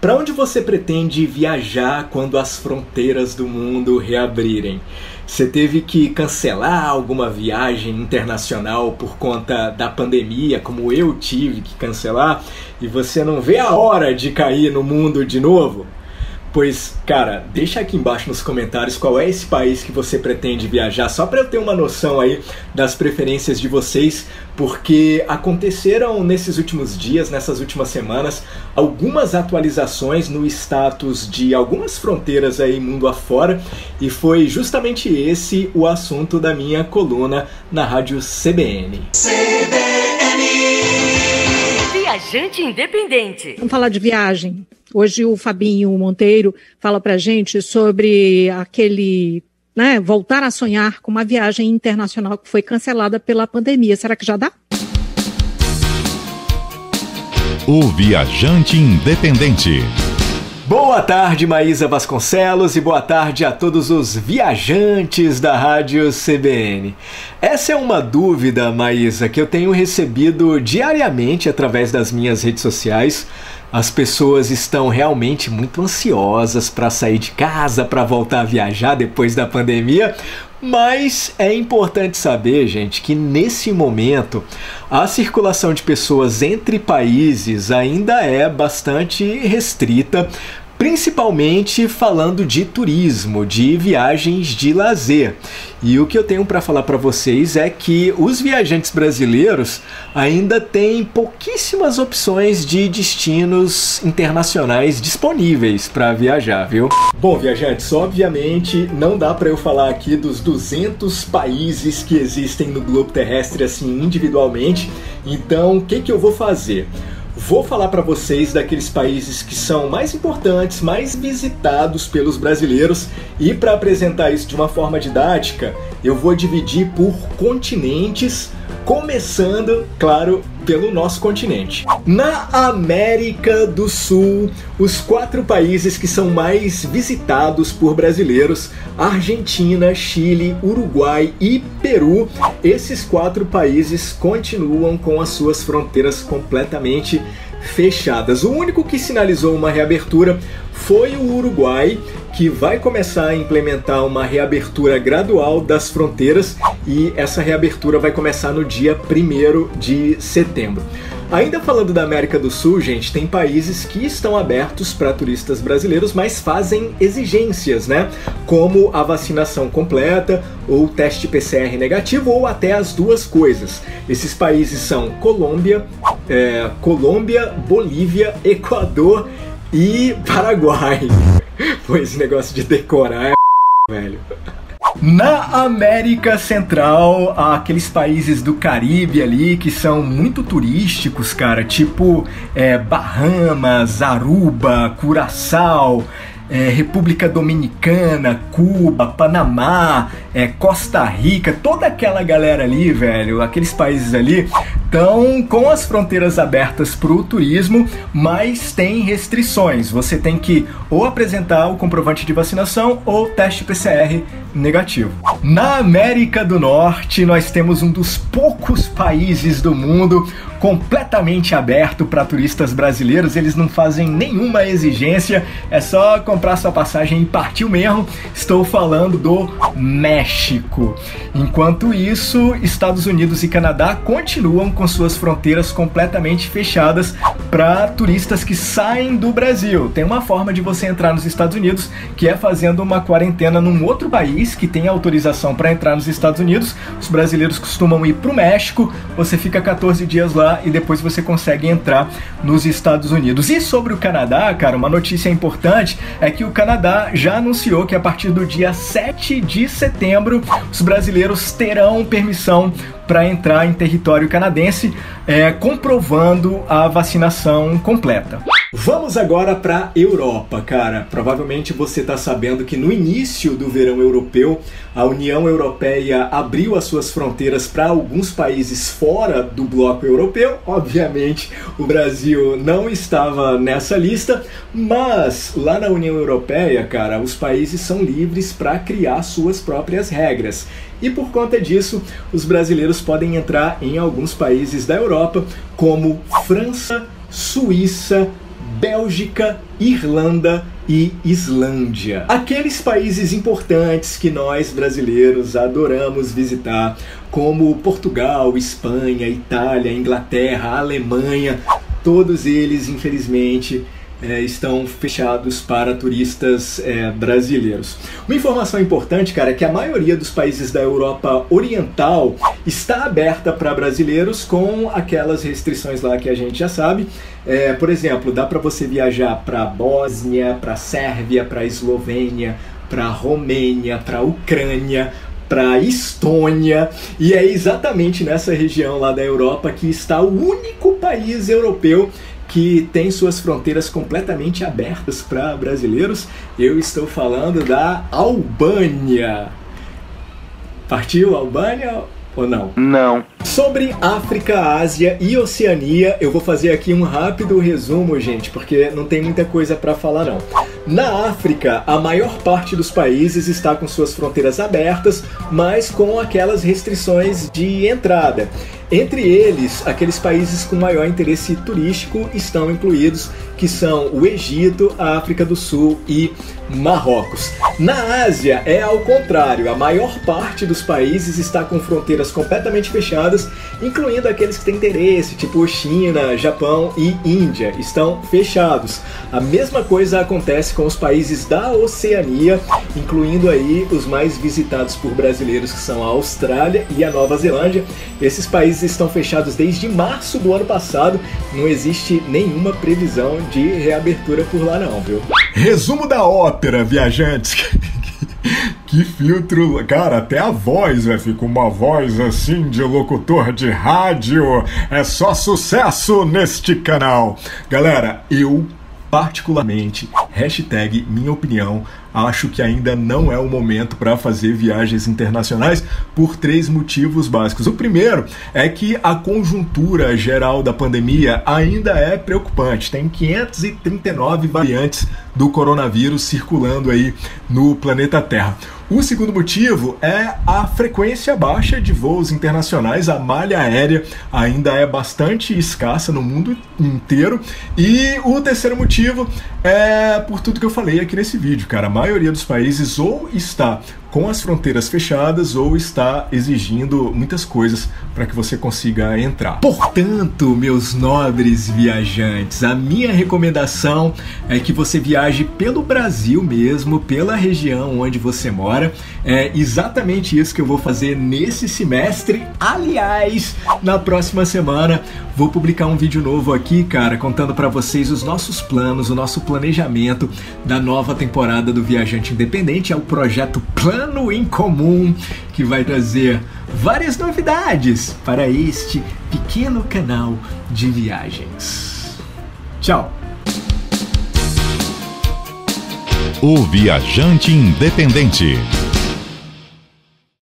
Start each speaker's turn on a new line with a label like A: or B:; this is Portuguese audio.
A: Para onde você pretende viajar quando as fronteiras do mundo reabrirem? Você teve que cancelar alguma viagem internacional por conta da pandemia, como eu tive que cancelar, e você não vê a hora de cair no mundo de novo? Pois, cara, deixa aqui embaixo nos comentários qual é esse país que você pretende viajar, só para eu ter uma noção aí das preferências de vocês, porque aconteceram nesses últimos dias, nessas últimas semanas, algumas atualizações no status de algumas fronteiras aí mundo afora, e foi justamente esse o assunto da minha coluna na Rádio CBN.
B: Viajante Independente.
C: Vamos falar de viagem. Hoje o Fabinho Monteiro fala pra gente sobre aquele, voltar a sonhar com uma viagem internacional que foi cancelada pela pandemia. Será que já dá?
D: O Viajante Independente.
A: Boa tarde, Maísa Vasconcelos, e boa tarde a todos os viajantes da Rádio CBN. Essa é uma dúvida, Maísa, que eu tenho recebido diariamente através das minhas redes sociais. As pessoas estão realmente muito ansiosas para sair de casa, para voltar a viajar depois da pandemia, mas é importante saber, gente, que nesse momento a circulação de pessoas entre países ainda é bastante restrita, principalmente falando de turismo, de viagens de lazer. E o que eu tenho para falar para vocês é que os viajantes brasileiros ainda têm pouquíssimas opções de destinos internacionais disponíveis para viajar, viu? Bom, viajantes, obviamente não dá para eu falar aqui dos 200 países que existem no globo terrestre assim individualmente. Então, o que eu vou fazer? Vou falar para vocês daqueles países que são mais importantes, mais visitados pelos brasileiros, e para apresentar isso de uma forma didática, eu vou dividir por continentes, começando, claro, pelo nosso continente. Na América do Sul, os 4 países que são mais visitados por brasileiros: Argentina, Chile, Uruguai e Peru. Esses 4 países continuam com as suas fronteiras completamente fechadas. O único que sinalizou uma reabertura foi o Uruguai, que vai começar a implementar uma reabertura gradual das fronteiras, e essa reabertura vai começar no dia 1º de setembro. Ainda falando da América do Sul, gente, tem países que estão abertos para turistas brasileiros, mas fazem exigências, como a vacinação completa, ou teste PCR negativo, ou até as duas coisas. Esses países são Colômbia, Bolívia, Equador e Paraguai. Pô, esse negócio de decorar velho. Na América Central, aqueles países do Caribe ali que são muito turísticos, cara, tipo Bahamas, Aruba, Curaçao, República Dominicana, Cuba, Panamá, Costa Rica, toda aquela galera ali, velho, aqueles países ali estão com as fronteiras abertas para o turismo, mas tem restrições. Você tem que ou apresentar o comprovante de vacinação ou teste PCR negativo. Na América do Norte, nós temos um dos poucos países do mundo completamente aberto para turistas brasileiros. Eles não fazem nenhuma exigência, é só comprar sua passagem e partiu mesmo. Estou falando do México. Enquanto isso, Estados Unidos e Canadá continuam com suas fronteiras completamente fechadas para turistas que saem do Brasil. Tem uma forma de você entrar nos Estados Unidos, que é fazendo uma quarentena num outro país que tem autorização para entrar nos Estados Unidos. Os brasileiros costumam ir para o México, você fica 14 dias lá e depois você consegue entrar nos Estados Unidos. E sobre o Canadá, cara, uma notícia importante é que o Canadá já anunciou que a partir do dia 7 de setembro os brasileiros terão permissão para entrar em território canadense, comprovando a vacinação completa. Vamos agora para a Europa, cara. Provavelmente você está sabendo que no início do verão europeu, a União Europeia abriu as suas fronteiras para alguns países fora do bloco europeu. Obviamente, o Brasil não estava nessa lista, mas lá na União Europeia, cara, os países são livres para criar suas próprias regras. E por conta disso, os brasileiros podem entrar em alguns países da Europa, como França, Suíça, Bélgica, Irlanda e Islândia. Aqueles países importantes que nós brasileiros adoramos visitar, como Portugal, Espanha, Itália, Inglaterra, Alemanha, todos eles, infelizmente, estão fechados para turistas brasileiros. Uma informação importante, cara, é que a maioria dos países da Europa Oriental está aberta para brasileiros com aquelas restrições lá que a gente já sabe. Por exemplo, dá para você viajar para Bósnia, para Sérvia, para Eslovênia, para Romênia, para Ucrânia, para Estônia, e é exatamente nessa região lá da Europa que está o único país europeu que tem suas fronteiras completamente abertas para brasileiros. Eu estou falando da Albânia. Partiu Albânia ou não?
E: Não.
A: Sobre África, Ásia e Oceania, eu vou fazer aqui um rápido resumo, gente, porque não tem muita coisa para falar não. Na África, a maior parte dos países está com suas fronteiras abertas, mas com aquelas restrições de entrada. Entre eles, aqueles países com maior interesse turístico estão incluídos, que são o Egito, a África do Sul e Marrocos. Na Ásia é ao contrário, a maior parte dos países está com fronteiras completamente fechadas, incluindo aqueles que têm interesse, tipo China, Japão e Índia, estão fechados. A mesma coisa acontece com os países da Oceania, incluindo aí os mais visitados por brasileiros, que são a Austrália e a Nova Zelândia. Esses países estão fechados desde março do ano passado, não existe nenhuma previsão de reabertura por lá não, viu?
F: Resumo da ópera, viajantes. Que filtro, cara, até a voz, fica uma voz assim de locutor de rádio. É só sucesso neste canal. Galera, eu particularmente, hashtag minha opinião, acho que ainda não é o momento para fazer viagens internacionais por 3 motivos básicos. O primeiro é que a conjuntura geral da pandemia ainda é preocupante. Tem 539 variantes do coronavírus circulando aí no planeta Terra. O segundo motivo é a frequência baixa de voos internacionais. A malha aérea ainda é bastante escassa no mundo inteiro. E o terceiro motivo é por tudo que eu falei aqui nesse vídeo, cara. A maioria dos países ou está com as fronteiras fechadas ou está exigindo muitas coisas para que você consiga entrar.
A: Portanto, meus nobres viajantes, a minha recomendação é que você viaje pelo Brasil mesmo, pela região onde você mora. É exatamente isso que eu vou fazer nesse semestre. Aliás, na próxima semana vou publicar um vídeo novo aqui, cara, contando para vocês os nossos planos, o nosso planejamento da nova temporada do Viajante Independente. É o projeto Plano em Comum, que vai trazer várias novidades para este pequeno canal de viagens. Tchau!
D: O Viajante Independente.